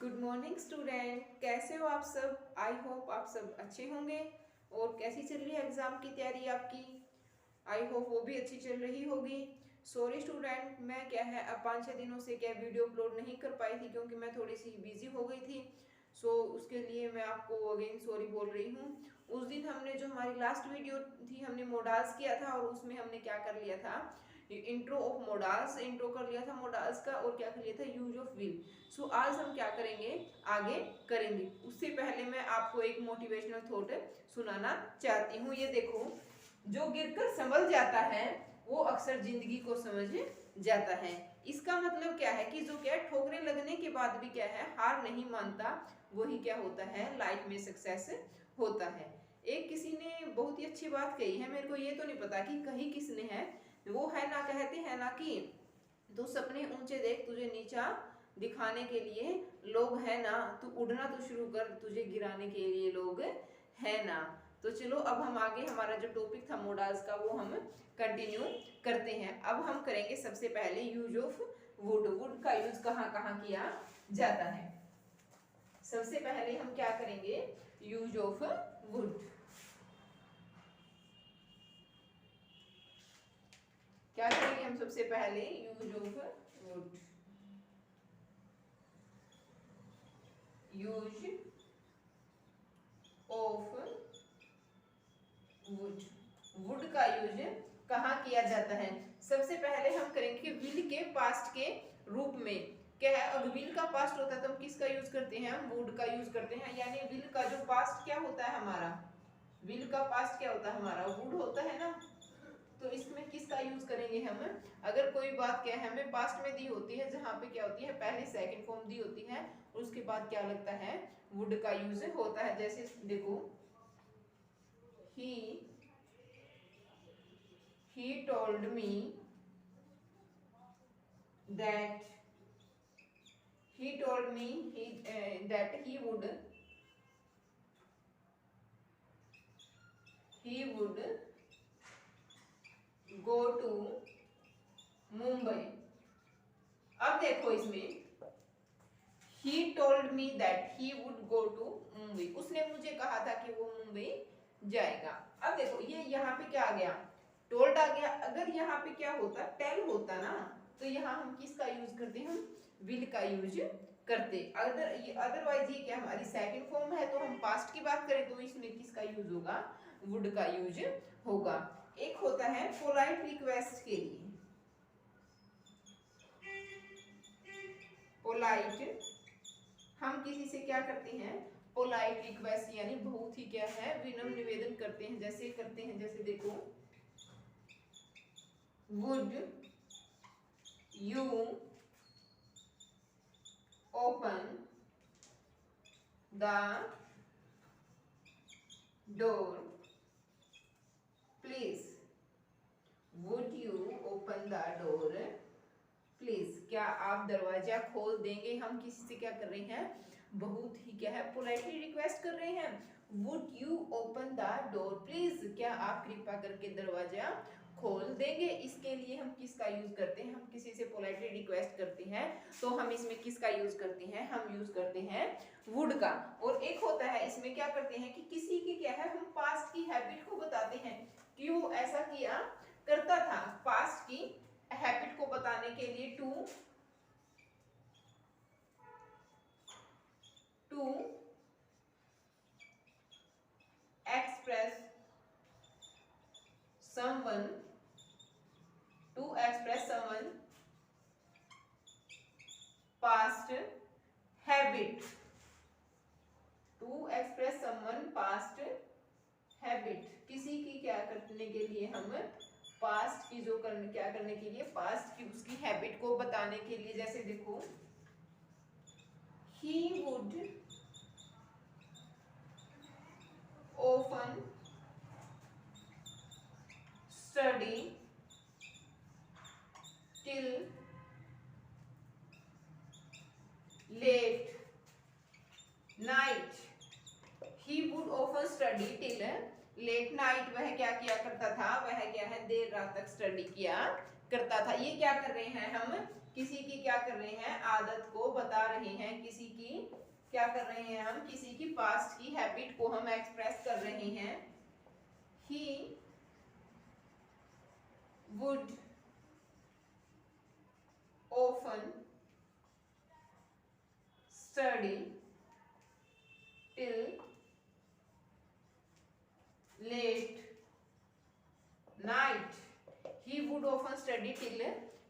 Good morning student, कैसे हो आप सब। आई होप आप सब अच्छे होंगे। और कैसी चल रही है एग्ज़ाम की तैयारी आपकी। आई होप वो भी अच्छी चल रही होगी। सॉरी स्टूडेंट, मैं क्या है अब 5-6 दिनों से क्या वीडियो अपलोड नहीं कर पाई थी क्योंकि मैं थोड़ी सी बिजी हो गई थी। उसके लिए मैं आपको अगेन सॉरी बोल रही हूँ। उस दिन हमने जो हमारी लास्ट वीडियो थी हमने मोडाल्स किया था और उसमें हमने क्या कर लिया था, इंट्रो ऑफ मोडाल्स इंट्रो कर लिया था मोडाल्स का और क्या कर लिया था यूज ऑफ विल। आज हम क्या करेंगे, आगे करेंगे। उससे पहले मैं आपको एक मोटिवेशनल थॉट सुनाना चाहती हूँ। ये देखो, जो गिरकर संभल जाता है वो अक्सर जिंदगी को समझ जाता है। इसका मतलब क्या है कि जो क्या ठोकरें लगने के बाद भी क्या है हार नहीं मानता, वही क्या होता है लाइफ में सक्सेस होता है। एक किसी ने बहुत ही अच्छी बात कही है, मेरे को ये तो नहीं पता कि कही किसने है। वो है ना, कहते हैं ना कि तू सपने ऊंचे देख तुझे नीचा दिखाने के लिए लोग है ना, तू उड़ना तो शुरू कर तुझे गिराने के लिए लोग है ना। तो चलो अब हम आगे हमारा जो टॉपिक था मोडाल्स का वो हम कंटिन्यू करते हैं। अब हम करेंगे सबसे पहले यूज ऑफ वुड। वुड का यूज कहाँ कहाँ किया जाता है। सबसे पहले हम क्या करेंगे, यूज ऑफ वुड। क्या करेंगे हम सबसे पहले, use of would. Use of would. Would का यूज कहाँ किया जाता है। सबसे पहले हम करेंगे विल के पास्ट के रूप में। क्या है, अगर विल का पास्ट होता है तो हम किसका यूज करते हैं, हम वुड का यूज करते हैं। यानी विल का जो पास्ट क्या होता है हमारा, विल का पास्ट क्या होता है हमारा, वुड होता है ना। तो इसमें किसका यूज करेंगे हम, अगर कोई बात क्या है हमें पास्ट में दी होती है जहां पे क्या होती है पहले सेकंड फॉर्म दी होती है और उसके बाद क्या लगता है वुड का यूज होता है। जैसे देखो, he told me that that he would go to Mumbai. अब देखो इसमें he told me that he would go to Mumbai, उसने मुझे कहा था कि वो मुंबई जाएगा। अब देखो ये यहाँ पे क्या आ गया, टोल्ड आ गया। अगर यहाँ पे क्या होता, टेल होता ना, तो यहाँ हम किसका यूज करते हैं, हम विल का यूज करते। अदरवाइज ये क्या हमारी सेकंड फॉर्म है तो हम पास्ट की बात करें तो इसमें किसका यूज होगा, वुड का यूज होगा। एक होता है पोलाइट रिक्वेस्ट के लिए, पोलाइट, हम किसी से क्या करते हैं, पोलाइट रिक्वेस्ट यानी बहुत ही क्या है विनम्र निवेदन करते हैं। जैसे करते हैं, जैसे देखो, would you open the door please, would you open the door please, क्या आप दरवाजा खोल देंगे। हम किसी से क्या कर रहे हैं, बहुत ही क्या है पोलाइटली रिक्वेस्ट कर रहे हैं, would you open the door please, क्या आप कृपा करके दरवाजा खोल देंगे। इसके लिए हम किसका यूज करते हैं, हम किसी से पोलाइटली रिक्वेस्ट करते हैं तो हम इसमें किसका यूज करते हैं, हम यूज करते हैं वुड का। और एक होता है इसमें क्या करते हैं कि किसी की क्या है हम पास्ट की हैबिट को बताते हैं कि वो ऐसा किया करता था। पास्ट की हैबिट को बताने के लिए to express someone, to express someone past habit, to express someone past habit, किसी की क्या करने के लिए, हम पास्ट की जो क्या करने के लिए, पास्ट की उसकी हैबिट को बताने के लिए। जैसे देखो, he would often study till late night, he would often study till late night, वह क्या किया करता था, वह क्या है देर रात तक स्टडी किया करता था। ये क्या कर रहे हैं, हम किसी की क्या कर रहे हैं, आदत को बता रहे हैं, किसी की क्या कर रहे हैं, हम किसी की पास्ट की हैबिट को हम एक्सप्रेस कर रहे हैं। He would often study till late night. He would often study till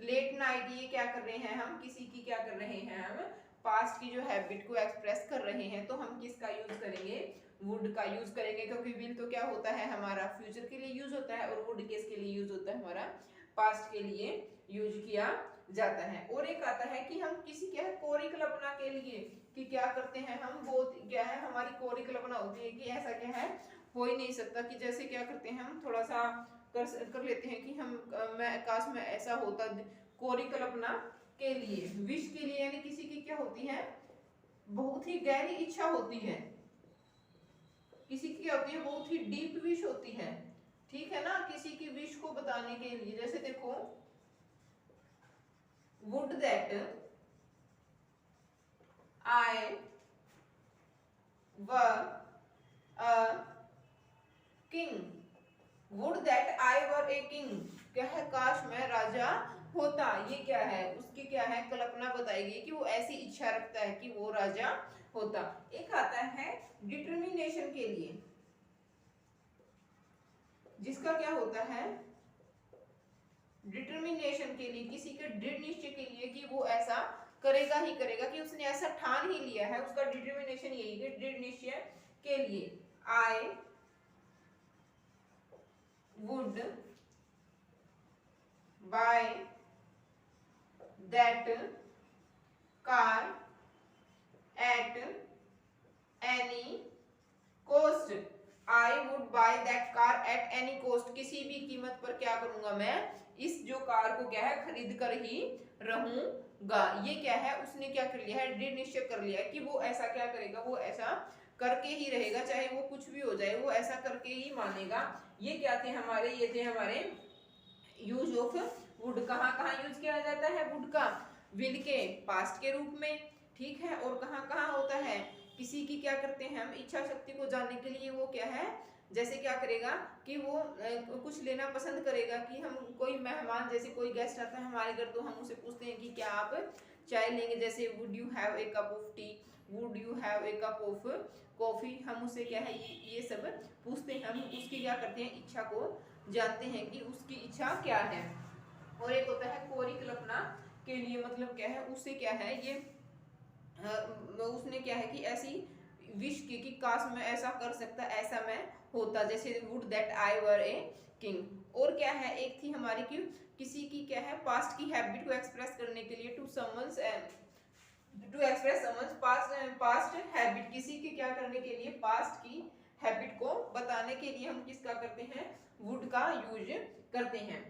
late night. ये क्या कर रहे हैं, हम किसी की क्या कर रहे हैं, हम पास्ट की जो हैबिट को एक्सप्रेस कर रहे हैं। तो हम किसका यूज करेंगे, वुड का यूज करेंगे, क्योंकि विल तो क्या होता है, हमारा फ्यूचर के लिए यूज होता है, और वुड किसके लिए यूज होता है, हमारा पास्ट के लिए यूज किया जाता है। और एक आता है कि हम किसी क्या है कोरी कल्पना के लिए कि क्या करते हैं हम, वो क्या है हमारी कोरी कल्पना होती है कि ऐसा क्या है हो ही नहीं सकता, कि जैसे क्या करते हैं हम थोड़ा सा कर लेते हैं कि हम मैं काश में ऐसा होता, कोरी कल्पना के लिए, विश के लिए, यानी किसी की क्या होती है, बहुत ही गहरी इच्छा होती है, किसी की क्या होती है, बहुत ही डीप विश होती है, ठीक है ना, किसी की विश को बताने के लिए। जैसे देखो, would that I were a king. Would that I were a king. क्या है, काश मैं राजा होता। ये क्या है, उसकी क्या है, कल्पना बताएगी कि वो ऐसी इच्छा रखता है कि वो राजा होता। एक आता है डिटर्मिनेशन के लिए, जिसका क्या होता है, डिटर्मिनेशन के लिए, किसी के दृढ़ निश्चय के लिए कि वो ऐसा करेगा ही करेगा, कि उसने ऐसा ठान ही लिया है, उसका डिटर्मिनेशन यही है, दृढ़ निश्चय के लिए। I would buy that car at any cost. I would buy that car at any cost, किसी भी कीमत पर क्या करूंगा, मैं इस जो कार को क्या है खरीद कर ही रहूंगा। ये क्या है, उसने क्या कर लिया है, दृढ़ निश्चय कर लिया है कि वो ऐसा क्या करेगा, वो ऐसा करके ही रहेगा, चाहे वो कुछ भी हो जाए, वो ऐसा करके ही मानेगा। ये क्या थे हमारे, ये थे हमारे यूज ऑफ वुड। कहाँ कहाँ यूज किया जाता है वुड का, विल के पास्ट के रूप में, ठीक है, और कहाँ कहाँ होता है, किसी की क्या करते हैं हम इच्छा शक्ति को जानने के लिए, वो क्या है, जैसे क्या करेगा कि वो कुछ लेना पसंद करेगा, कि हम कोई मेहमान, जैसे कोई गेस्ट आता है हमारे घर, तो हम उसे पूछते हैं कि क्या आप चाय लेंगे, जैसे would you have a cup of T, would you have a cup of coffee, हम उसे क्या है ये सब पूछते हैं, हम उसकी क्या करते हैं, इच्छा को जानते हैं कि उसकी इच्छा क्या है। और एक होता है कोरी कल्पना के लिए, मतलब क्या है, उससे क्या है ये उसने क्या है कि ऐसी विश की कि काश मैं ऐसा कर सकता, ऐसा मैं होता, जैसे would that I were a king. और क्या है, एक थी हमारी कि किसी की क्या है पास्ट की हैबिट को एक्सप्रेस करने के लिए, to express someone's past habit, किसी की क्या करने के लिए, पास्ट की हैबिट को बताने के लिए हम किसका करते हैं, वुड का यूज करते हैं।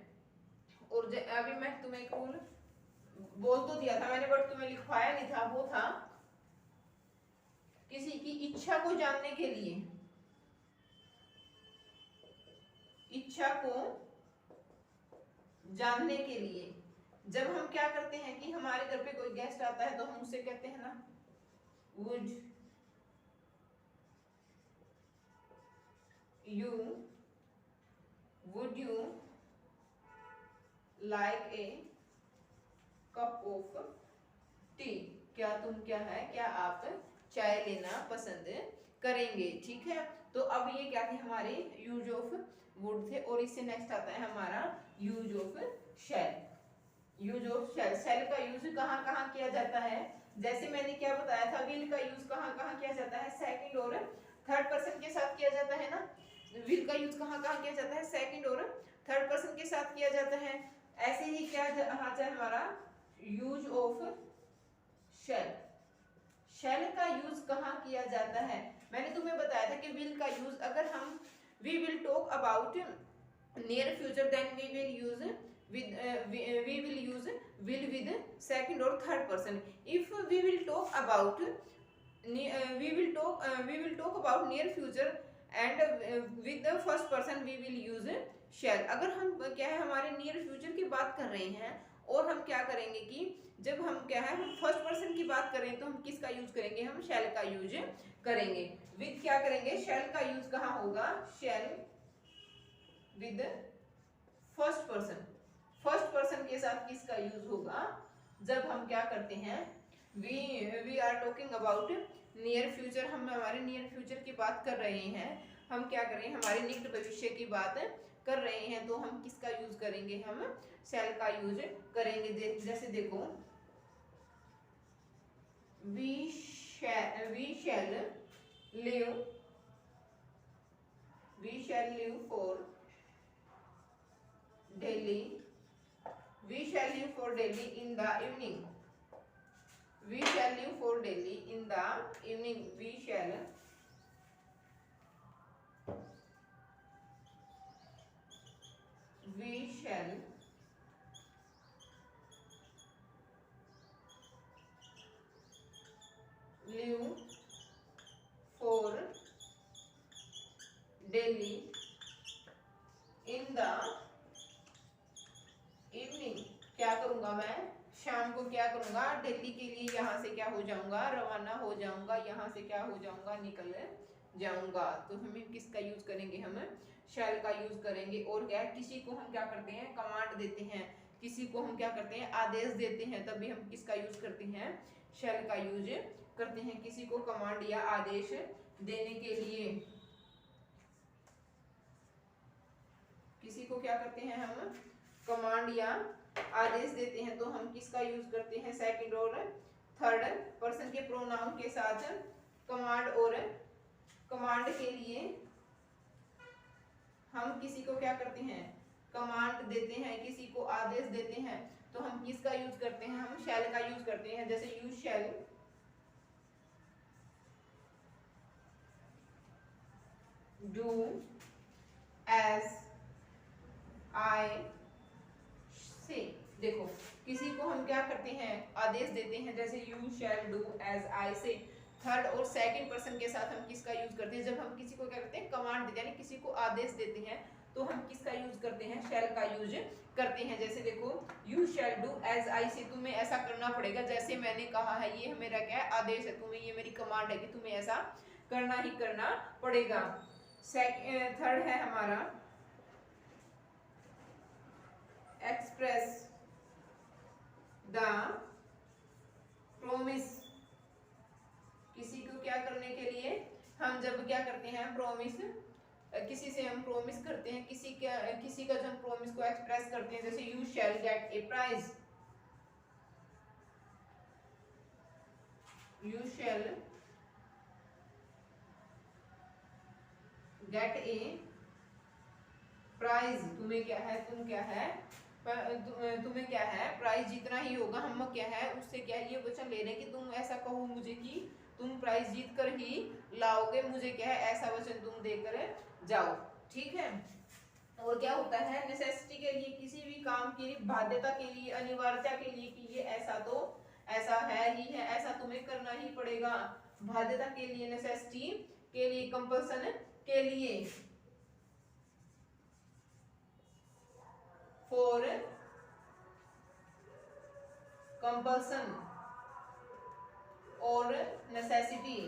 और अभी मैं तुम्हें एक रूल बोल तो दिया था मैंने, बट तुम्हें लिखवाया नहीं था, वो था किसी की इच्छा को जानने के लिए, इच्छा को जानने के लिए, जब हम क्या करते हैं कि हमारे घर पे कोई गेस्ट आता है, तो हम उससे कहते हैं ना, would you like a cup of T, क्या तुम क्या है, क्या आप चाय लेना पसंद करेंगे, ठीक है। तो अब ये क्या थे हमारे यूज ऑफ वुड थे। और इससे नेक्स्ट आता है हमारा use of shall. Use of shall, shall का यूज कहाँ कहाँ किया जाता है, जैसे मैंने क्या बताया था, विल का यूज कहाँ कहाँ किया जाता है, सेकंड और थर्ड पर्सन के साथ किया जाता है ना। विल का यूज कहाँ कहाँ किया जाता है, सेकंड और थर्ड पर्सन के साथ किया जाता है। ऐसे ही क्या आ जाए हमारा यूज ऑफ शैल, शैल का यूज कहाँ किया जाता है, मैंने तुम्हें बताया था कि विल का यूज, अगर हम we will talk about near future, then we will use we will use will with second or third person. If we will talk about we will talk about near future, and with the first person we will use शैल। अगर हम क्या है हमारे near future की बात कर रहे हैं और हम क्या करेंगे कि जब हम क्या है हम फर्स्ट पर्सन की बात करें तो हम किसका यूज करेंगे, हम शैल का यूज करेंगे। विद क्या करेंगे, शैल का यूज कहाँ होगा, shall with first person. First person के साथ किसका यूज होगा, जब हम क्या करते हैं we are talking about near future, हम हमारे नियर फ्यूचर की बात कर रहे हैं, हम क्या कर रहे हैं हमारे निकट भविष्य की बात कर रहे हैं, तो हम किसका यूज करेंगे, हम शैल का यूज करेंगे। जैसे देखो we shall live for Delhi, we shall leave for Delhi in the evening. We shall leave for Delhi in the evening. We shall leave for Delhi in the evening. क्या करूंगा मैं, शाम को क्या करूंगा, दिल्ली के लिए यहाँ से क्या हो जाऊंगा, रवाना हो जाऊंगा, यहाँ से क्या हो जाऊंगा, निकल जाऊंगा। तो हमें किसका यूज करेंगे, हम शैल का यूज करेंगे। और क्या, किसी को हम क्या करते हैं, कमांड देते हैं, किसी को हम क्या करते हैं, आदेश देते हैं, तभी हम किसका यूज करते हैं, शैल का यूज करते हैं। किसी को कमांड या आदेश देने के लिए, किसी को क्या करते हैं हम कमांड या आदेश देते हैं, तो हम किसका यूज करते हैं, सेकंड और थर्ड पर्सन के प्रोनाउन के साथ कमांड। और कमांड के लिए हम किसी को क्या करते हैं, कमांड देते हैं, किसी को आदेश देते हैं, तो हम किसका यूज करते हैं, हम शैल का यूज करते हैं। जैसे you shall do as I say. देखो किसी को हम क्या करते हैं, आदेश देते हैं, जैसे you shall do as I say. Third और सेकंड पर्सन के साथ हम किसका यूज करते हैं, जब हम किसी को क्या करते हैं, कमांड देते हैं, यानी किसी को आदेश देते हैं, तो हम किसका यूज करते हैं, शैल का यूज करते हैं। जैसे देखो you shall do as I say, तुम्हें ऐसा करना पड़ेगा जैसे मैंने कहा है, ये मेरा क्या है, आदेश है, तुम्हें, ये मेरी कमांड है कि तुम्हें ऐसा करना ही करना पड़ेगा। थर्ड है हमारा एक्सप्रेस द प्रोमिस। किसी को क्या करने के लिए, हम जब क्या करते हैं प्रोमिस, किसी से हम प्रोमिस करते हैं, किसी का जब हम प्रोमिस को एक्सप्रेस करते हैं, जैसे you shall get a prize, you shall get a prize, तुम्हें क्या है, तुम क्या है, तुम्हें क्या है, प्राइज जितना ही होगा, हम क्या है उससे क्या है, ये वचन ले रहे हैं कि तुम ऐसा कहो मुझे कि तुम प्राइज जीत कर ही लाओगे, मुझे क्या है ऐसा वचन तुम देकर जाओ। ठीक है। और क्या होता है, नेसेसिटी के लिए, किसी भी काम की बाध्यता के लिए, अनिवार्यता के लिए कि ये ऐसा तो ऐसा है ही है, ऐसा तुम्हें करना ही पड़ेगा। बाध्यता के लिए, नेसेसिटी के लिए, कंपल्सन के लिए, फॉर कंपल्सन और नेसेसिटी,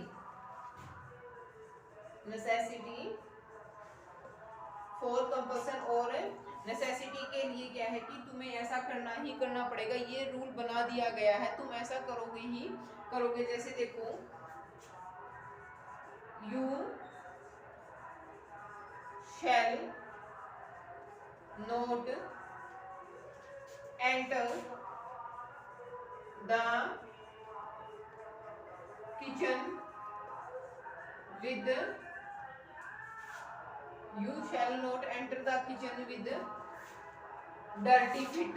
फॉर कंपल्सन और नेसेसिटी के लिए क्या है कि तुम्हें ऐसा करना ही करना पड़ेगा, ये रूल बना दिया गया है, तुम ऐसा करोगे ही करोगे। जैसे देखो you shell note enter the kitchen with, you shall not enter the kitchen with dirty feet।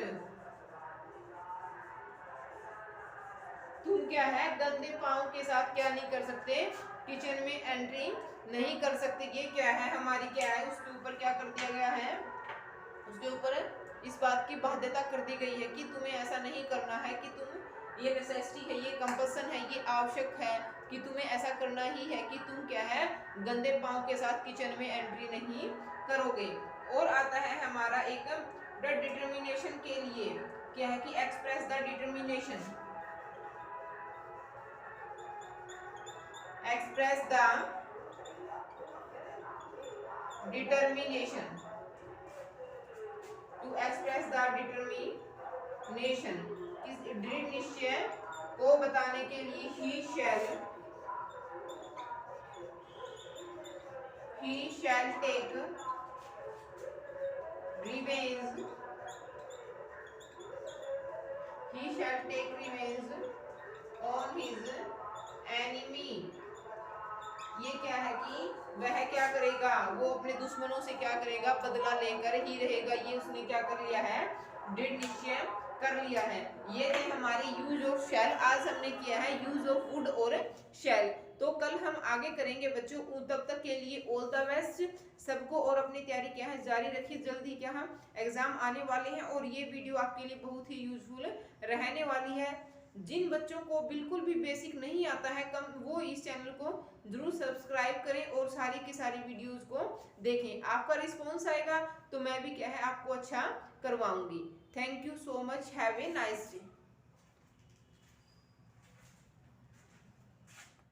तुम क्या है गंदे पांव के साथ क्या नहीं कर सकते, किचन में एंट्री नहीं कर सकते। ये क्या है हमारी क्या है, उसके ऊपर क्या कर दिया गया है, उसके ऊपर इस बात की बाध्यता कर दी गई है कि तुम्हें ऐसा नहीं करना है, कि तुम, ये नेसेसिटी है, ये कंपल्सन है, ये आवश्यक है कि तुम्हें ऐसा करना ही है कि तुम क्या है गंदे पांव के साथ किचन में एंट्री नहीं करोगे। और आता है हमारा एक द डिटर्मिनेशन के लिए, क्या है कि express the determination, express the determination, to express the determination, इस दृढ़ निश्चय को बताने के लिए he shall take revenge, he shall take revenge on his enemy। ये क्या है कि वह क्या करेगा, वो अपने दुश्मनों से क्या करेगा, बदला लेकर ही रहेगा। ये उसने क्या कर लिया है, दृढ़ निश्चय कर लिया है। ये थे हमारे यूज ऑफ शैल। आज हमने किया है यूज ऑफ वुड और शैल। तो कल हम आगे करेंगे बच्चों। तब तक के लिए ऑल द बेस्ट सबको, और अपनी तैयारी क्या है जारी रखिए। जल्दी क्या हम एग्जाम आने वाले हैं और ये वीडियो आपके लिए बहुत ही यूजफुल रहने वाली है। जिन बच्चों को बिल्कुल भी बेसिक नहीं आता है कम, वो इस चैनल को जरूर सब्सक्राइब करें और सारी की सारी वीडियोस को देखें। आपका रिस्पॉन्स आएगा तो मैं भी क्या है आपको अच्छा करवाऊंगी। Thank you so much, have a nice day.